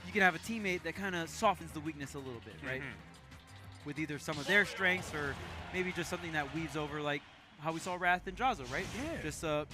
you can have a teammate that kind of softens the weakness a little bit, right? With either some of their strengths or maybe just something that weaves over, like how we saw Wrath and Jazzo, right? Yeah. Just a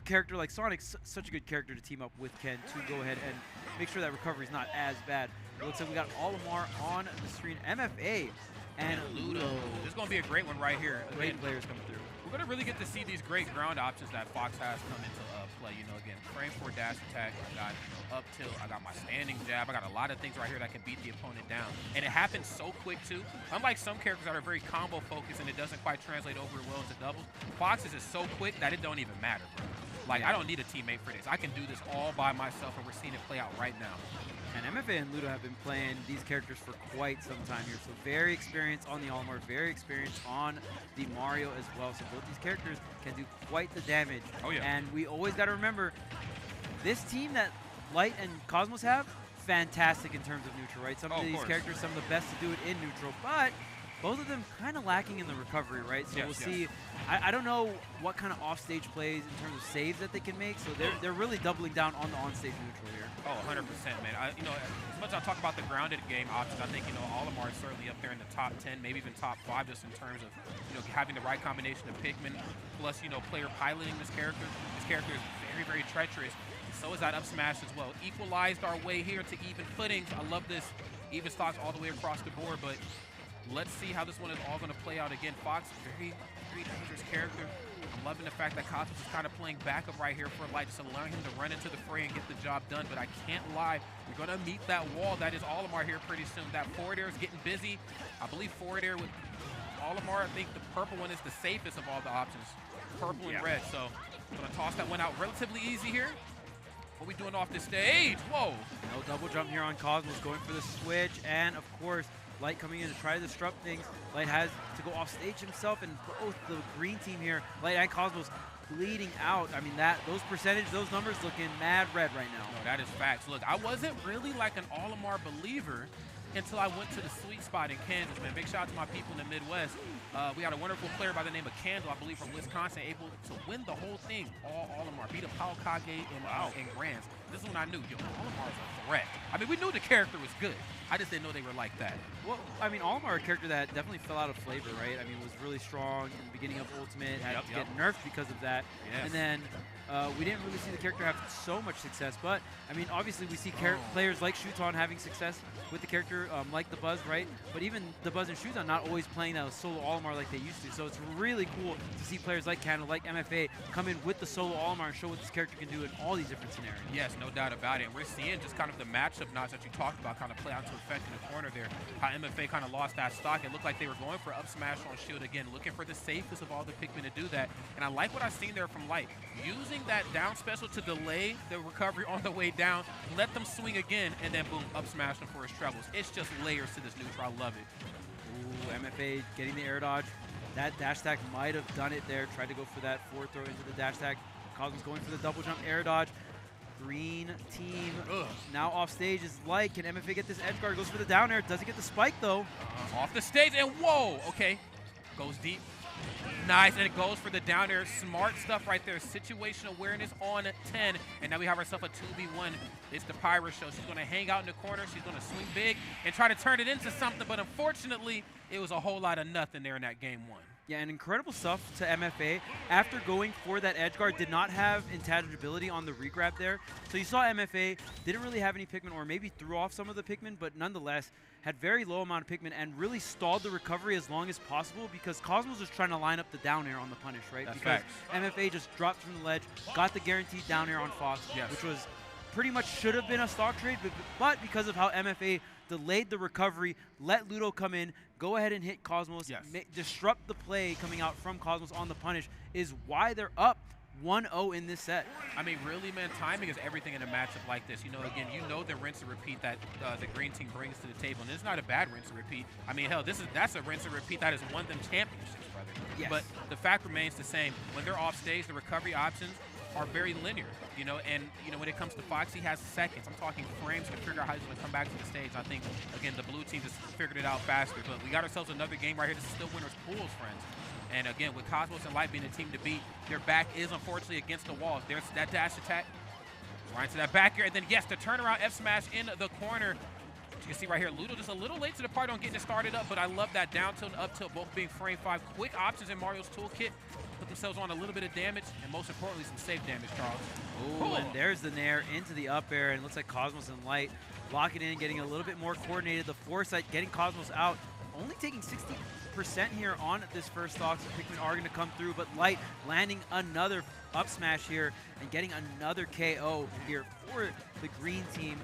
character like Sonic's such a good character to team up with Ken to go ahead and make sure that recovery is not as bad. It looks like we got Olimar on the screen, MFA, and Ludo. This is going to be a great one right here. Great players coming through. We're going to really get to see these great ground options that Fox has come into play. You know, again, frame 4 dash attack, I got up tilt, I got my standing jab, I got a lot of things right here that can beat the opponent down. And it happens so quick too. Unlike some characters that are very combo focused and it doesn't quite translate over well into doubles, Fox's is so quick that it don't even matter, bro. Like, I don't need a teammate for this. I can do this all by myself, and we're seeing it play out right now. And MFA and Ludo have been playing these characters for quite some time here, so very experienced on the Olimar, very experienced on the Mario as well. So both these characters can do quite the damage. Oh, yeah. And we always got to remember, this team that Light and Cosmos have, fantastic in terms of neutral, right? Some of these characters, some of the best to do it in neutral, but both of them kind of lacking in the recovery, right? So we'll see. I don't know what kind of offstage plays in terms of saves that they can make, so they're really doubling down on the onstage neutral here. Oh, 100%, man. You know, as much as I talk about the grounded game options, I think, you know, Olimar is certainly up there in the top 10, maybe even top 5, just in terms of, you know, having the right combination of Pikmin, plus, you know, player piloting this character. This character is very, very treacherous. So is that up smash as well. Equalized our way here to even footings. I love this even stocks all the way across the board, but let's see how this one is all going to play out. Again, Fox, very, very dangerous character. I'm loving the fact that Cosmos is kind of playing backup right here for Light, just allowing him to run into the fray and get the job done. But I can't lie, we're going to meet that wall that is Olimar here pretty soon. That forward air is getting busy. I believe forward air with Olimar, I think the purple one is the safest of all the options. Purple and red. So I'm going to toss that one out relatively easy here. What are we doing off this stage? Whoa. No double jump here on Cosmos, going for the switch, and of course, Light coming in to try to disrupt things. Light has to go off stage himself, and both the green team here, Light and Cosmos, bleeding out. I mean, those those numbers looking mad red right now. No, that is facts. Look, I wasn't really like an Olimar believer until I went to the sweet spot in Kansas, man. Big shout out to my people in the Midwest. We got a wonderful player by the name of Candle, I believe, from Wisconsin, able to win the whole thing, all Olimar. Beat up Paul Kage in Grands. This is when I knew, yo, Olimar's a threat. I mean, we knew the character was good. I just didn't know they were like that. Well, I mean, Olimar, a character that definitely fell out of flavor, right? I mean, was really strong in the beginning of Ultimate, had to get nerfed because of that. Yes. And then we didn't really see the character have so much success. But, I mean, obviously we see players like Shuton having success with the character, like the Buzz, right? But even the Buzz and Shuton not always playing that solo Olimar like they used to. So it's really cool to see players like Candle, like MFA, come in with the solo Olimar and show what this character can do in all these different scenarios. Yes, no doubt about it. And we're seeing just kind of the matchup notch that you talked about kind of play out to effect in the corner there. How MFA kind of lost that stock. It looked like they were going for up smash on shield again, looking for the safest of all the Pikmin to do that. And I like what I've seen there from Light. Using that down special to delay the recovery on the way down, let them swing again, and then boom, up smash them for his troubles. It's just layers to this neutral. I love it. Ooh, MFA getting the air dodge. That dash attack might have done it there. Tried to go for that forward throw into the dash attack. Cosmos going for the double jump air dodge. Green team now off stage is Light. Can MFA get this edge guard? Goes for the down air. Doesn't get the spike though. Off the stage and whoa. Okay, goes deep. Nice, and it goes for the down air. Smart stuff right there. Situational awareness on 10, and now we have ourselves a 2v1. It's the Pyra show. She's going to hang out in the corner. She's going to swing big and try to turn it into something, but unfortunately, it was a whole lot of nothing there in that game one. Yeah, and incredible stuff to MFA. After going for that edge guard, did not have intangibility on the regrab there. So you saw MFA didn't really have any Pikmin, or maybe threw off some of the Pikmin, but nonetheless had very low amount of Pikmin and really stalled the recovery as long as possible because Cosmos was trying to line up the down air on the punish, right? That's because facts. MFA just dropped from the ledge, got the guaranteed down air on Fox, which was pretty much should have been a stock trade, but because of how MFA delayed the recovery, let Ludo come in, go ahead and hit Cosmos, disrupt the play coming out from Cosmos on the punish, is why they're up 1-0 in this set. I mean, really, man, timing is everything in a matchup like this. You know, again, you know the rinse and repeat that the green team brings to the table, and it's not a bad rinse and repeat. I mean, hell, that's a rinse and repeat that has won them championships, brother. Yes. But the fact remains the same. When they're off stage, the recovery options are very linear, you know, and, you know, when it comes to Fox, he has seconds. I'm talking frames to figure out how he's going to come back to the stage. I think, again, the blue team just figured it out faster, but we got ourselves another game right here. This is still winner's pools, friends. And again, with Cosmos and Light being the team to beat, their back is unfortunately against the wall. There's that dash attack. Right to that back air, and then yes, the turnaround F smash in the corner. You can see right here, Ludo just a little late to the party on getting it started up, but I love that down tilt and up tilt, both being frame 5. Quick options in Mario's toolkit. Put themselves on a little bit of damage, and most importantly, some safe damage, Charles. Oh, and there's the nair into the up air, and it looks like Cosmos and Light lock it in, getting a little bit more coordinated. The foresight getting Cosmos out, only taking 60% here on this first stock, so Pikmin are going to come through, but Light landing another up smash here and getting another KO here for the green team.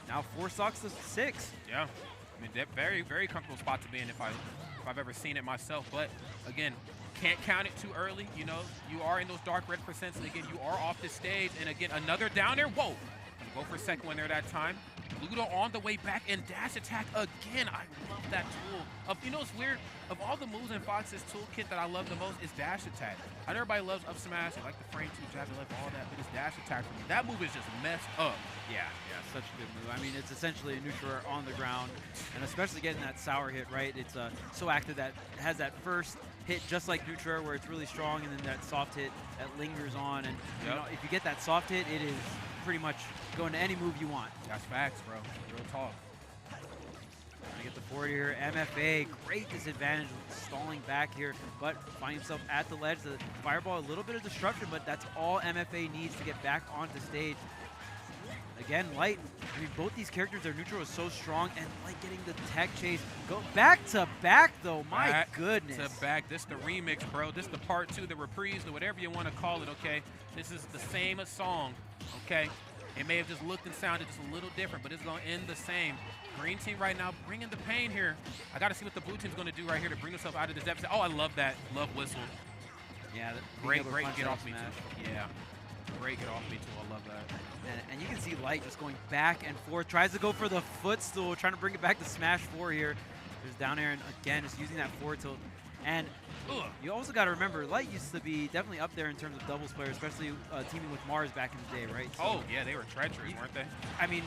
Now 4 stocks to 6. Yeah, I mean, very, very comfortable spot to be in if I've ever seen it myself. But again, can't count it too early. You know, you are in those dark red percents, and again, you are off the stage. And again, another down there. Whoa! Go for a second one there that time. Ludo on the way back and dash attack again. I love that tool. You know, it's weird. Of all the moves in Fox's toolkit that I love the most is dash attack. I know everybody loves up smash, I like the frame 2 jab, I love all that, but it's dash attack for me. That move is just messed up. Yeah, such a good move. I mean, it's essentially a neutral air on the ground, and especially getting that sour hit, right? It's so active that it has that first hit just like neutral air where it's really strong, and then that soft hit that lingers on. And you know, if you get that soft hit, it is pretty much going to any move you want. That's facts, bro. Real talk. Trying to get the forward here. MFA, great disadvantage, stalling back here, but find himself at the ledge. The fireball, a little bit of disruption, but that's all MFA needs to get back onto stage. Again, Light, I mean, both these characters, their neutral is so strong, and Light getting the tech chase. Go back to back, though. My goodness. To back. This the remix, bro. This the part 2, the reprise, or whatever you want to call it, okay? This is the same song, okay? It may have just looked and sounded just a little different, but it's going to end the same. Green team right now bringing the pain here. I got to see what the blue team's going to do right here to bring themselves out of this deficit. Oh, I love that. Love whistle. Yeah. Great get off me, too. Yeah. Great get off me, too. I love that. And you can see Light just going back and forth. Tries to go for the footstool, trying to bring it back to Smash 4 here. There's down air, and again, just using that forward tilt. And you also got to remember, Light used to be definitely up there in terms of doubles player, especially teaming with Mars back in the day, right? So yeah, they were treacherous, weren't they? I mean,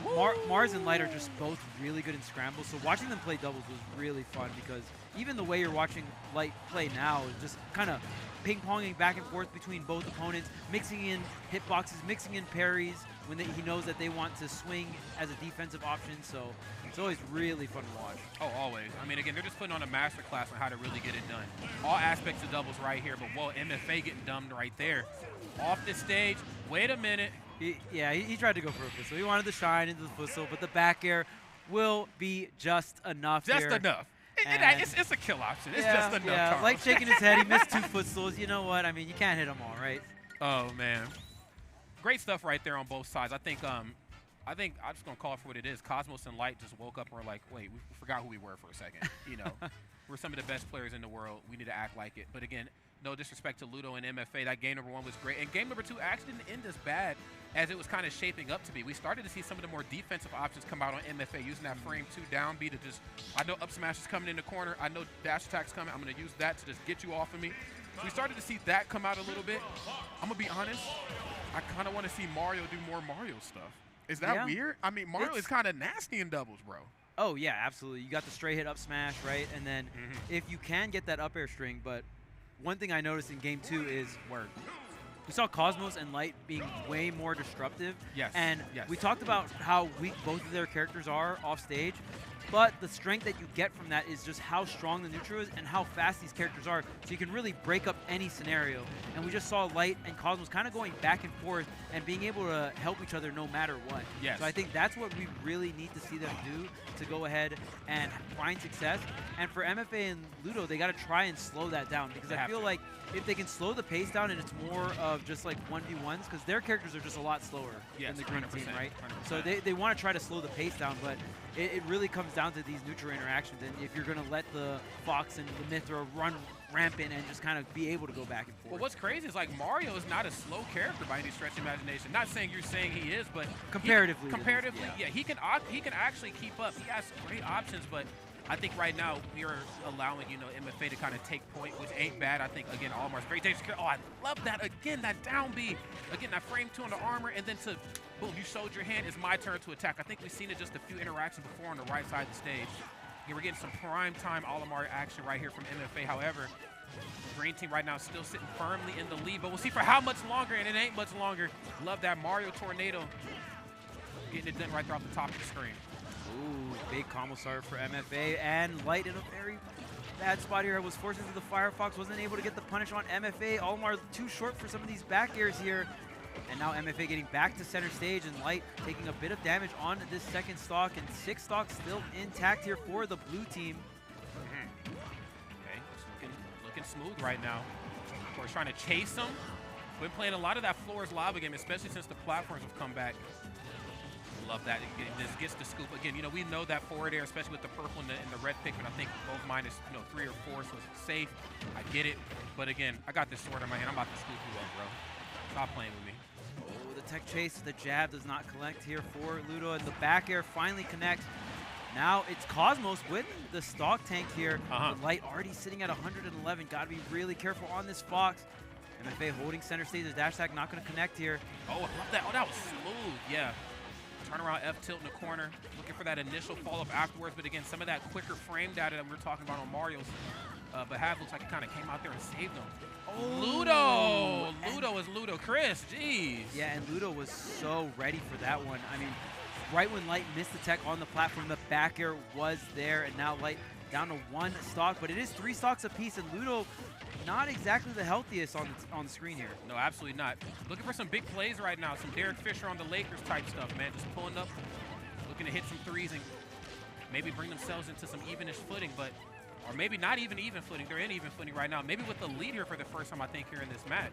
Mars and Light are just both really good in scrambles, so watching them play doubles was really fun because even the way you're watching Light play now is just kind of ping-ponging back and forth between both opponents, mixing in hitboxes, mixing in parries when he knows that they want to swing as a defensive option, so it's always really fun to watch. Oh, always. I mean, again, they're just putting on a masterclass on how to really get it done. All aspects of doubles right here, but whoa, MFA getting dumbed right there. Off the stage, wait a minute. He tried to go for a footstool. He wanted to shine into the footstool, but the back air will be just enough Just here. enough. It's a kill option. It's just enough. Yeah, like shaking his head, he missed 2 footstools. You know what? I mean, you can't hit them all, right? Oh, man. Great stuff right there on both sides. I think I'm just gonna call it for what it is. Cosmos and Light just woke up and were like, wait, we forgot who we were for a second. You know, we're some of the best players in the world. We need to act like it. But again, no disrespect to Ludo and MFA. That game number 1 was great, and game number 2 actually didn't end as bad as it was kind of shaping up to be. We started to see some of the more defensive options come out on MFA, using that frame 2 down B to just, I know up smash is coming in the corner. I know dash attack's coming. I'm gonna use that to just get you off of me. So we started to see that come out a little bit. I'm gonna be honest. I kind of want to see Mario do more Mario stuff. Is that weird? I mean, Mario is kind of nasty in doubles, bro. Oh, yeah, absolutely. You got the straight hit up smash, right? And then if you can get that up air string, but one thing I noticed in game 2 is we saw Cosmos and Light being way more disruptive. Yes. And we talked about how weak both of their characters are off stage. But the strength that you get from that is just how strong the neutral is and how fast these characters are. So you can really break up any scenario. And we just saw Light and Cosmos kind of going back and forth and being able to help each other no matter what. Yes. So I think that's what we really need to see them do to go ahead and find success. And for MFA and Ludo, they got to try and slow that down because I feel like if they can slow the pace down and it's more of just like 1v1s, because their characters are just a lot slower than the green team, right? 100%. So they want to try to slow the pace down, but it really comes down to these neutral interactions. And if you're going to let the Fox and the Mythra run rampant and just kind of be able to go back and forth. Well, what's crazy is like Mario is not a slow character by any stretch of imagination. Not saying you're saying he is, but comparatively, he can actually keep up. He has great options, but I think right now we are allowing, MFA to kind of take point, which ain't bad. I think, again, Almar's very dangerous. Oh, I love that. Again, that down B. Again, that frame 2 on the armor, and then to, boom, you showed your hand. It's my turn to attack. I think we've seen it just a few interactions before on the right side of the stage. We're getting some prime time Olimar action right here from MFA. However, Green team right now still sitting firmly in the lead, but we'll see for how much longer, and it ain't much longer. Love that Mario Tornado. Getting it done right there off the top of the screen. Ooh, big combo start for MFA, and Light in a very bad spot here. Was forced into the Firefox, wasn't able to get the punish on MFA. Olimar too short for some of these back airs here. And now MFA getting back to center stage, and Light taking a bit of damage on this second stock, and 6 stocks still intact here for the blue team. Okay, it's looking smooth right now. Of course, trying to chase them. Been playing a lot of that floor is lava game, especially since the platforms have come back. Love that. This gets the scoop again. You know, we know that forward air, especially with the purple and the red pick, but I think both minus 3 or 4, so it's safe. I get it, but again, I got this sword in my hand. I'm about to scoop you up, bro. Stop playing with me. Oh, the tech chase, the jab does not collect here for Ludo, and the back air finally connects. Now it's Cosmos with the stock tank here. The Light already sitting at 111. Got to be really careful on this Fox. MFA holding center stage. The dash attack not going to connect here. Oh, I love that. Oh, that was smooth. Yeah. Turn around F tilt in the corner. Looking for that initial fall up afterwards. But again, some of that quicker frame data that we were talking about on Mario's behalf looks like it kind of came out there and saved him. Oh, Ludo is Ludo. Chris, jeez. Yeah, and Ludo was so ready for that one. I mean, right when Light missed the tech on the platform, the back air was there, and now Light down to 1 stock, but it is 3 stocks apiece, and Ludo not exactly the healthiest on the screen here. No, absolutely not. Looking for some big plays right now, some Derek Fisher on the Lakers type stuff, man. Just pulling up, looking to hit some threes and maybe bring themselves into some evenish footing, or maybe not even footing. They're in even footing right now. Maybe with the lead here for the first time, I think, here in this match.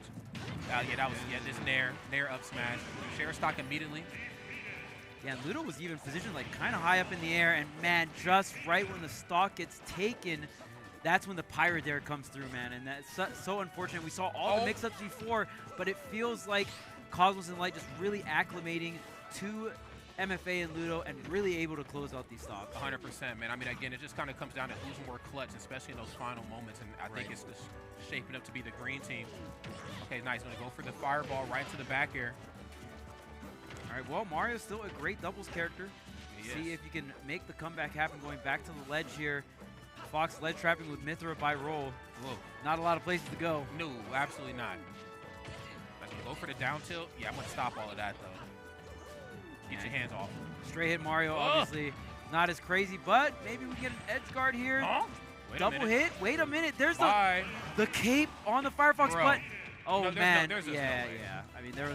This Nair up smash. Share stock immediately. Yeah, and Ludo was even positioned like kind of high up in the air, and man, just right when the stock gets taken, that's when the Pyro Dare comes through, man, and that's so unfortunate. We saw all the mix-ups before, but it feels like Cosmos and Light just really acclimating to MFA and Ludo and really able to close out these stocks. 100%, man. I mean, again, it just kind of comes down to who's more clutch, especially in those final moments, and I think it's just shaping up to be the green team. Okay, nice. Going to go for the fireball right to the back air. All right, well, Mario's still a great doubles character. See if you can make the comeback happen going back to the ledge here. Fox ledge trapping with Mithra by roll. Whoa. Not a lot of places to go. No, absolutely not. Let's go for the down tilt. Yeah, I'm going to stop all of that, though. Get your hands off. Straight hit Mario, obviously. Not as crazy, but maybe we get an edge guard here. Double hit. Wait a minute. There's the cape on the Firefox, but man. Yeah. I mean, there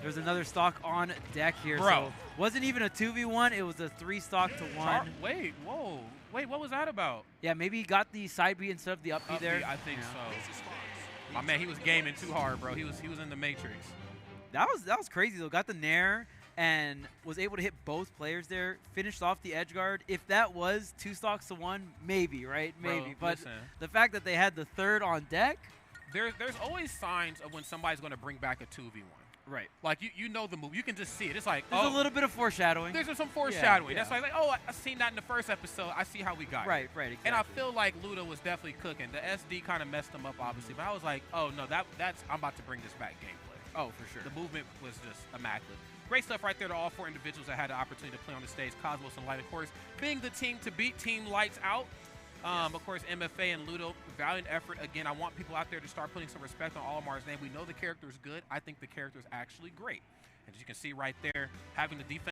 was another stock on deck here. So wasn't even a 2v1. It was a 3 stock to 1. Wait, whoa. Wait, what was that about? Yeah, maybe he got the side B instead of the up B there. I think so. My man, he was gaming too hard, bro. He was in the Matrix. That was crazy though. Got the Nair and was able to hit both players there. Finished off the edge guard. If that was 2 stocks to 1, maybe, right? Maybe. Bro, but the fact that they had the third on deck. There's always signs of when somebody's going to bring back a 2v1. Right. Like, you know the move. You can just see it. It's like, there's a little bit of foreshadowing. There's some foreshadowing. That's like, I seen that in the first episode. I see how we got it. Right, exactly. And I feel like Ludo was definitely cooking. The SD kind of messed him up, obviously. But I was like, oh, no, that's I'm about to bring this back gameplay. Oh, for sure. The movement was just immaculate. Great stuff right there to all 4 individuals that had the opportunity to play on the stage. Cosmos and Light, of course, being the team to beat Team Lights Out. Of course, MFA and Ludo, valiant effort. Again, I want people out there to start putting some respect on Olimar's name. We know the character is good. I think the character is actually great. And as you can see right there, having the defense